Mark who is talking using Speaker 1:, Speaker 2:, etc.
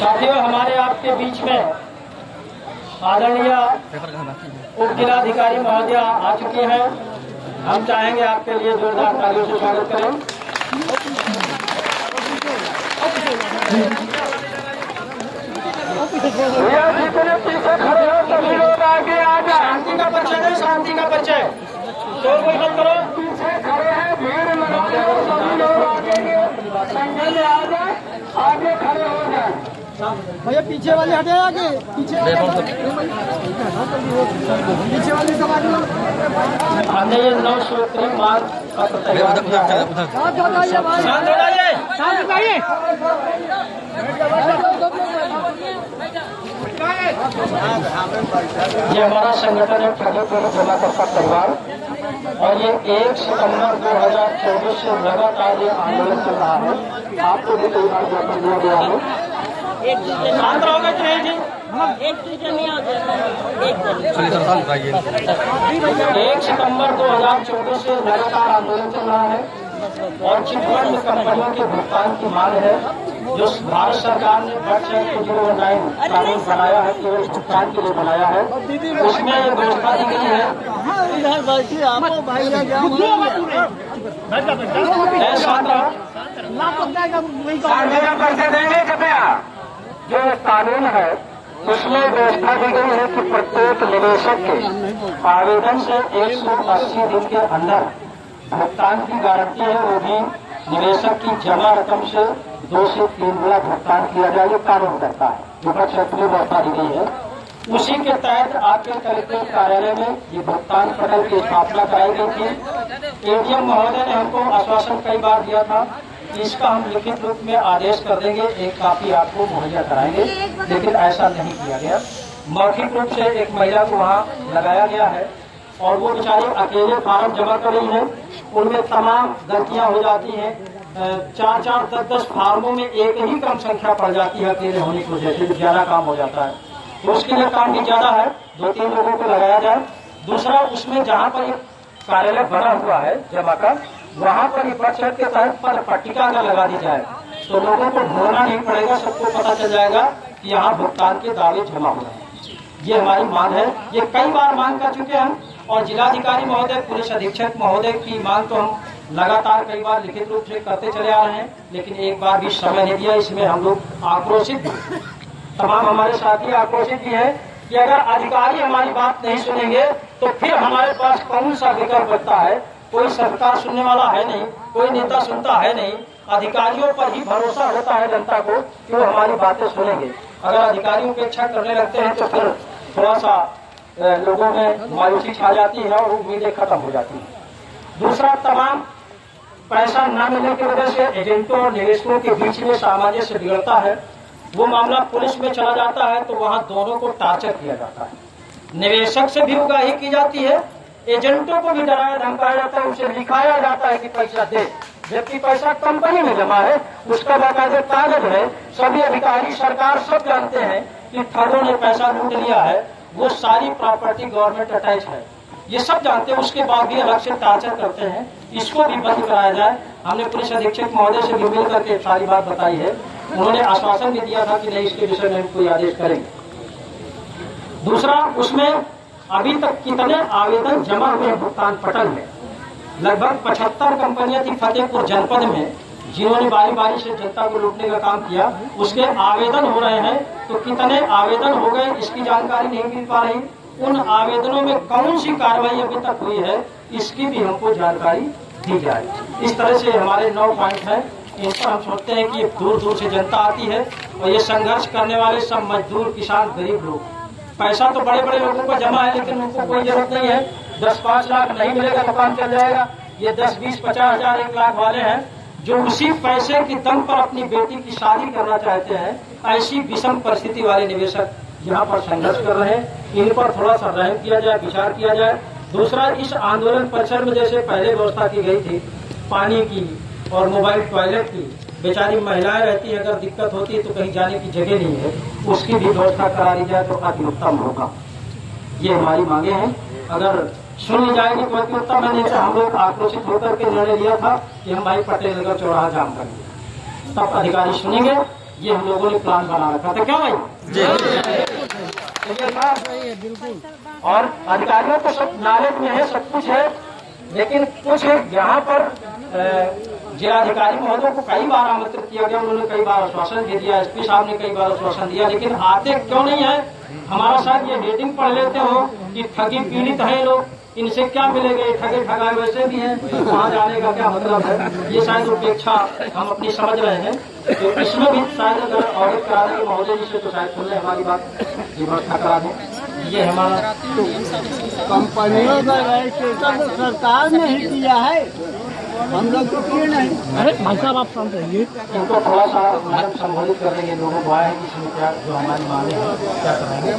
Speaker 1: साथियों, हमारे आपके बीच में आदरणीय उप जिलाधिकारी महोदय आ चुके हैं। हम चाहेंगे आपके लिए जोरदार तालियों से स्वागत करें। पीछे खड़े हो सभी लोग, आगे आ जाए। शांति का परिचय दो, शांति का परिचय। शोर कोई मत करो। पीछे खड़े हैं, भीड़ में सभी लोग आगे आ जाए, आगे खड़े हो जाए। भैया पीछे वाले हटे, आगे पीछे वाले समाज हमने ये 9 सूत्री मार्ग पत्र तैयार किया है। शांत हो जाइए, शांत हो जाइए। ये हमारा संगठन है फतेहपुर जमाकर्ता परिवार, और ये 1 सितंबर 2024 से लगातार ये आंदोलन चल रहा है। आपको भी कई बार ज्ञापन दिया गया है। शांत रहोगे कि नहीं जी? एक सितंबर 2024 से लगातार आंदोलन चल रहा है और चिटफंड कंपनियों के भुगतान की मांग है। जो भारत सरकार ने बजट 2019 कानून बनाया है, केवल भुगतान के लिए बनाया है, उसमें ये व्यवस्था दी गई है। जो कानून है उसमें व्यवस्था दी गई है कि प्रत्येक निवेशक के आवेदन से 180 दिन के अंदर भुगतान की गारंटी है। वो भी निवेशक की जमा रकम से 2 से 3 गुना भुगतान किया जाए, ये कानून करता है। विपक्ष अपनी व्यवस्था दी गई है। उसी के तहत आपके कलेक्टर कार्यालय में ये भुगतान पटल की स्थापना कराई गई थी। एडीएम महोदय ने हमको आश्वासन कई बार दिया था कि इसका हम लिखित रूप में आदेश कर देंगे, एक कापी आपको मुहैया कराएंगे, लेकिन ऐसा नहीं किया गया। मौखिक रूप से एक महिला को वहाँ लगाया गया है और वो बेचारी अकेले फार्म जमा कर रही है। उनमें तमाम गलतियां हो जाती हैं। 4-4, 10-10 फार्मों में एक ही कम संख्या पड़ जाती है अकेले होने की वजह से, ज्यादा काम हो जाता है। तो उसके लिए काम भी ज्यादा है, 2-3 लोगों को लगाया जाए। दूसरा, उसमें जहाँ पर कार्यालय बना हुआ है जमा का, वहाँ पर विपक्ष के तहत पर पट्टिका अगर लगा दी जाए तो लोगों को ढूंढना नहीं पड़ेगा, सबको पता चल जाएगा कि यहाँ भुगतान के दावे जमा हो रहे हैं। ये हमारी मांग है, ये कई बार मांग कर चुके हैं हम, और जिलाधिकारी महोदय, पुलिस अधीक्षक महोदय की मांग तो हम लगातार कई बार लिखित रूप से करते चले आ रहे हैं, लेकिन एक बार भी समय नहीं दिया। इसमें हम लोग आक्रोशित, तमाम हमारे साथी आक्रोशित भी है कि अगर अधिकारी हमारी बात नहीं सुनेंगे तो फिर हमारे पास कौन सा विकल्प बचता है। कोई सरकार सुनने वाला है नहीं, कोई नेता सुनता है नहीं। अधिकारियों पर ही भरोसा होता है जनता को कि वो हमारी बातें सुनेंगे। अगर अधिकारियों की इच्छा करने लगते हैं तो फिर थोड़ा सा लोगों में मायूसी छा जाती है और उम्मीदें खत्म हो जाती है। दूसरा, तमाम पैसा न मिलने की वजह से एजेंटों और निवेशकों के बीच में सामंजस्य बिगड़ता है। वो मामला पुलिस में चला जाता है तो वहाँ दोनों को टार्चर किया जाता है। निवेशक से भी उगाही की जाती है, एजेंटों को भी डराया धमकाया जाता है, उसे लिखाया जाता है कि पैसा दे, जबकि पैसा कंपनी में जमा है, उसका बाकायदा कागज है। सभी अधिकारी, सरकार सब जानते हैं कि ठगों ने पैसा लूट लिया है, वो सारी प्रॉपर्टी गवर्नमेंट अटैच है, ये सब जानते हैं। उसके बाद भी अलग से टार्चर करते हैं, इसको भी बंद कराया जाए। हमने पुलिस अधीक्षक महोदय से भी मिल करके सारी बात बताई है। उन्होंने आश्वासन भी दिया था कि नहीं, इसके विषय में कोई आदेश करेंगे। दूसरा, उसमें अभी तक कितने आवेदन जमा हुए भुगतान पटल में? लगभग 75 कंपनियां थी फतेहपुर जनपद में जिन्होंने बारी बारी से जनता को लूटने का काम किया। उसके आवेदन हो रहे हैं, तो कितने आवेदन हो गए इसकी जानकारी नहीं मिल पा रही। उन आवेदनों में कौन सी कार्रवाई अभी तक हुई है, इसकी भी हमको जानकारी दी जाए। इस तरह से हमारे 9 पॉइंट हैं। इन पर हम सोचते हैं कि दूर दूर से जनता आती है और ये संघर्ष करने वाले सब मजदूर, किसान, गरीब लोग। पैसा तो बड़े बड़े लोगों का जमा है, लेकिन उनको कोई जरूरत नहीं है। 10-5 लाख नहीं मिलेगा तो काम चल जाएगा। ये 10, 20, 50 हजार, 1 लाख वाले हैं जो उसी पैसे की दम पर अपनी बेटी की शादी करना चाहते हैं। ऐसी विषम परिस्थिति वाले निवेशक यहाँ पर संघर्ष कर रहे हैं। इन पर थोड़ा सा रहम किया जाए, विचार किया जाए। दूसरा, इस आंदोलन परिसर में जैसे पहले व्यवस्था की गई थी पानी की और मोबाइल टॉयलेट की, बेचारी महिलाएं रहती है, अगर दिक्कत होती है तो कहीं जाने की जगह नहीं है, उसकी भी व्यवस्था करा दी जाए तो अति उत्तम होगा। ये हमारी मांगे हैं। अगर सुन ली जाएगी तो अति उत्तम है। नहीं तो हम लोग आक्रोशित होकर के निर्णय लिया था कि हम भाई पटेल नगर चौराहा जाम करेंगे, तब अधिकारी सुनेंगे। ये हम लोगों ने प्लान बना रखा था। क्या भाई बिल्कुल। और अधिकारियों को सब नॉलेज में है, सब कुछ है, लेकिन कुछ यहाँ पर जिलाधिकारी महोदय को कई बार आमंत्रित किया गया, उन्होंने कई बार आश्वासन दे दिया, एसपी साहब ने कई बार आश्वासन दिया, लेकिन आते क्यों नहीं है? हमारा शायद ये हेडिंग पढ़ लेते हो कि ठगी पीड़ित है लोग, इनसे क्या मिलेंगे, ठगे ठगाए वैसे भी हैं, वहाँ जाने का क्या मतलब है? ये शायद उपेक्षा हम अपनी समझ रहे हैं। तो इसमें भी शायद अगर ऑडिट करा देंगे महोदय जी से तो शायद सुन ले हमारी बात, व्यवस्था करा दें। ये हमारा
Speaker 2: कंपनियों का रजिस्ट्रेशन तो सरकार ने ही किया है, हम लोग तो किए नहीं।
Speaker 3: अरे भाई साहब आप शांत रहिए।
Speaker 1: इनको थोड़ा सा मैडम संबोधित कर देंगे, लोगों को आए इसमें क्या जो हमारी मांगे हैं क्या करेंगे।